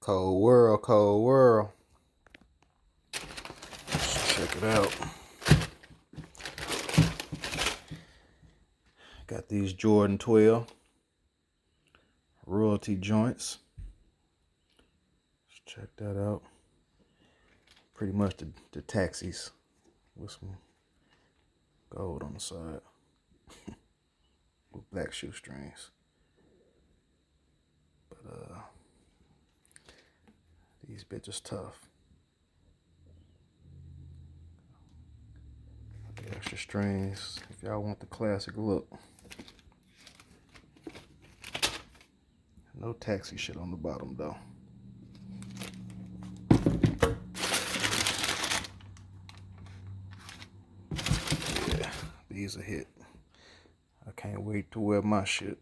Cold world, cold world. Let's check it out. Got these Jordan 12 royalty joints. Let's check that out. Pretty much the taxis with some gold on the side with black shoestrings. But these bitches tough. The extra strings if y'all want the classic look. No taxi shit on the bottom though. Yeah, these a hit. I can't wait to wear my shit.